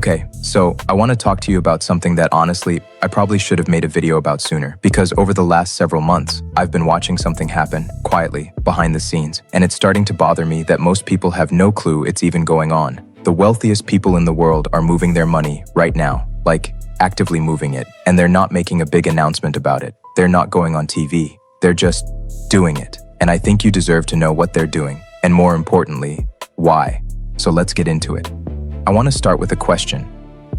Okay, so I want to talk to you about something that honestly, I probably should have made a video about sooner, because over the last several months, I've been watching something happen, quietly, behind the scenes, and it's starting to bother me that most people have no clue it's even going on. The wealthiest people in the world are moving their money right now, like, actively moving it, and they're not making a big announcement about it. They're not going on TV. They're just doing it. And I think you deserve to know what they're doing, and more importantly, why. So let's get into it. I want to start with a question,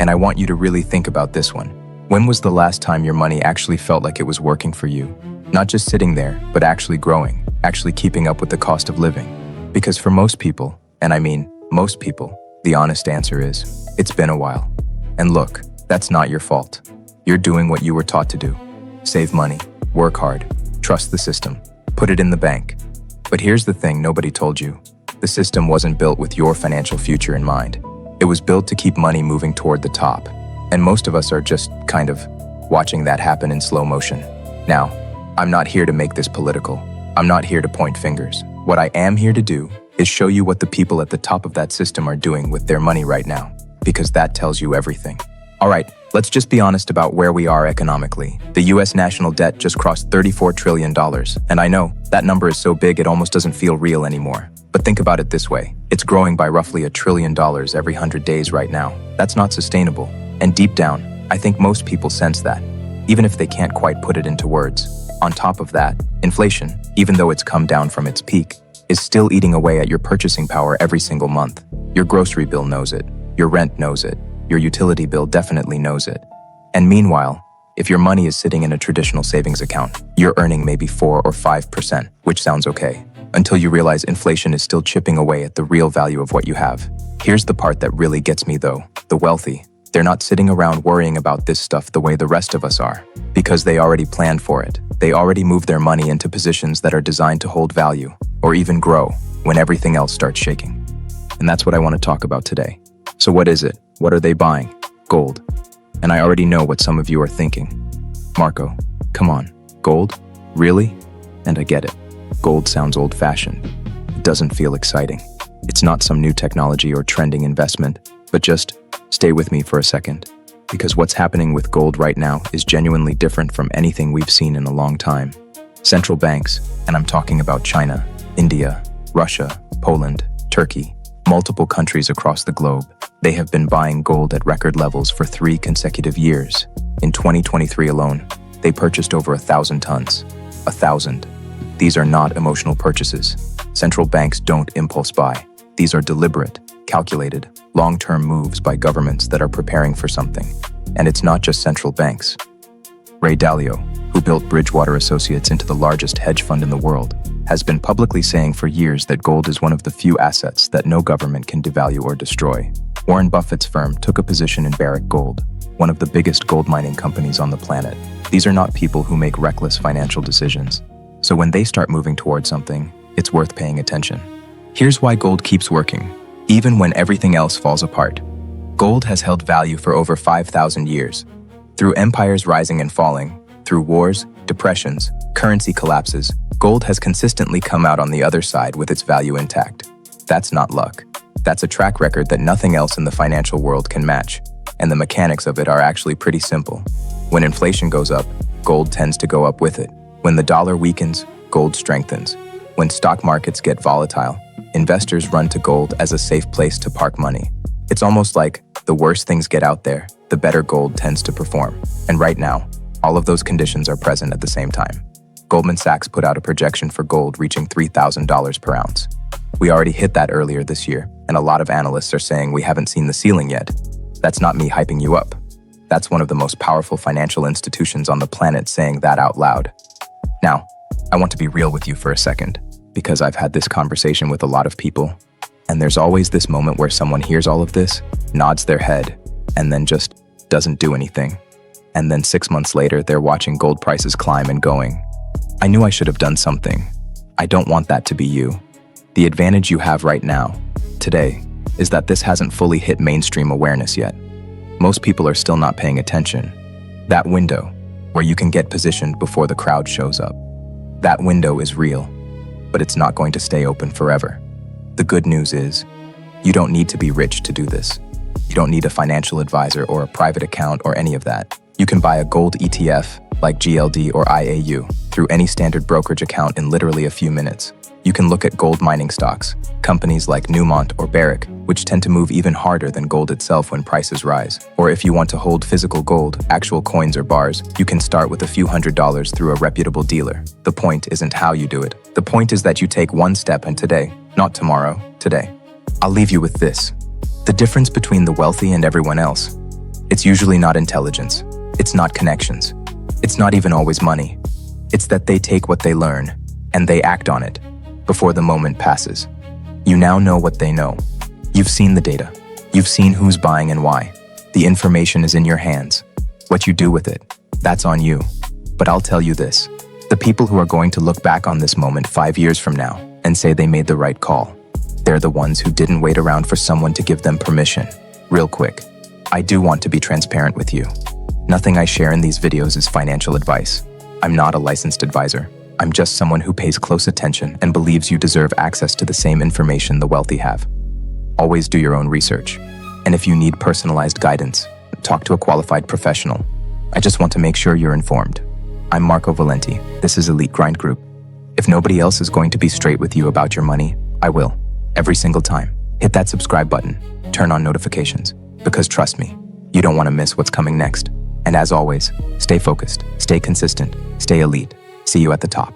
and I want you to really think about this one. When was the last time your money actually felt like it was working for you? Not just sitting there, but actually growing, actually keeping up with the cost of living. Because for most people, and I mean most people, the honest answer is, it's been a while. And look, that's not your fault. You're doing what you were taught to do. Save money, work hard, trust the system, put it in the bank. But here's the thing nobody told you. The system wasn't built with your financial future in mind. It was built to keep money moving toward the top. And most of us are just kind of watching that happen in slow motion. Now, I'm not here to make this political. I'm not here to point fingers. What I am here to do is show you what the people at the top of that system are doing with their money right now, because that tells you everything. All right, let's just be honest about where we are economically. The US national debt just crossed $34 trillion, and I know that number is so big it almost doesn't feel real anymore. But think about it this way. It's growing by roughly $1 trillion every 100 days right now. That's not sustainable. And deep down, I think most people sense that, even if they can't quite put it into words. On top of that, inflation, even though it's come down from its peak, is still eating away at your purchasing power every single month. Your grocery bill knows it. Your rent knows it. Your utility bill definitely knows it. And meanwhile, if your money is sitting in a traditional savings account, you're earning maybe 4 or 5%, which sounds okay, until you realize inflation is still chipping away at the real value of what you have. Here's the part that really gets me though. The wealthy, they're not sitting around worrying about this stuff the way the rest of us are, because they already planned for it. They already moved their money into positions that are designed to hold value, or even grow, when everything else starts shaking. And that's what I want to talk about today. So what is it? What are they buying? Gold. And I already know what some of you are thinking. Marco, come on, gold? Really? And I get it. Gold sounds old-fashioned. It doesn't feel exciting. It's not some new technology or trending investment, but just stay with me for a second. Because what's happening with gold right now is genuinely different from anything we've seen in a long time. Central banks, and I'm talking about China, India, Russia, Poland, Turkey, multiple countries across the globe, they have been buying gold at record levels for 3 consecutive years. In 2023 alone, they purchased over 1,000 tons. 1,000. These are not emotional purchases. Central banks don't impulse buy. These are deliberate, calculated, long-term moves by governments that are preparing for something. And it's not just central banks. Ray Dalio, who built Bridgewater Associates into the largest hedge fund in the world, has been publicly saying for years that gold is one of the few assets that no government can devalue or destroy. Warren Buffett's firm took a position in Barrick Gold, one of the biggest gold mining companies on the planet. These are not people who make reckless financial decisions. So when they start moving towards something, it's worth paying attention. Here's why gold keeps working, even when everything else falls apart. Gold has held value for over 5,000 years. Through empires rising and falling, through wars, depressions, currency collapses, gold has consistently come out on the other side with its value intact. That's not luck. That's a track record that nothing else in the financial world can match. And the mechanics of it are actually pretty simple. When inflation goes up, gold tends to go up with it. When the dollar weakens, gold strengthens. When stock markets get volatile, investors run to gold as a safe place to park money. It's almost like the worse things get out there, the better gold tends to perform. And right now, all of those conditions are present at the same time. Goldman Sachs put out a projection for gold reaching $3,000 per ounce. We already hit that earlier this year, and a lot of analysts are saying we haven't seen the ceiling yet. That's not me hyping you up. That's one of the most powerful financial institutions on the planet saying that out loud. Now, I want to be real with you for a second, because I've had this conversation with a lot of people, and there's always this moment where someone hears all of this, nods their head, and then just doesn't do anything. And then 6 months later, they're watching gold prices climb and going, I knew I should have done something. I don't want that to be you. The advantage you have right now, today, is that this hasn't fully hit mainstream awareness yet. Most people are still not paying attention. That window, where you can get positioned before the crowd shows up, that window is real, but it's not going to stay open forever. The good news is, you don't need to be rich to do this. You don't need a financial advisor or a private account or any of that. You can buy a gold ETF, like GLD or IAU, through any standard brokerage account in literally a few minutes. You can look at gold mining stocks, companies like Newmont or Barrick, which tend to move even harder than gold itself when prices rise. Or if you want to hold physical gold, actual coins or bars, you can start with a few $100s through a reputable dealer. The point isn't how you do it. The point is that you take one step and today, not tomorrow, today. I'll leave you with this. The difference between the wealthy and everyone else. It's usually not intelligence. It's not connections. It's not even always money. It's that they take what they learn, and they act on it, before the moment passes. You now know what they know. You've seen the data. You've seen who's buying and why. The information is in your hands. What you do with it, that's on you. But I'll tell you this. The people who are going to look back on this moment 5 years from now and say they made the right call, they're the ones who didn't wait around for someone to give them permission. Real quick, I do want to be transparent with you. Nothing I share in these videos is financial advice. I'm not a licensed advisor. I'm just someone who pays close attention and believes you deserve access to the same information the wealthy have. Always do your own research. And if you need personalized guidance, talk to a qualified professional. I just want to make sure you're informed. I'm Marco Valenti. This is Elite Grind Group. If nobody else is going to be straight with you about your money, I will. Every single time. Hit that subscribe button. Turn on notifications. Because trust me, you don't want to miss what's coming next. And as always, stay focused, stay consistent, stay elite. See you at the top.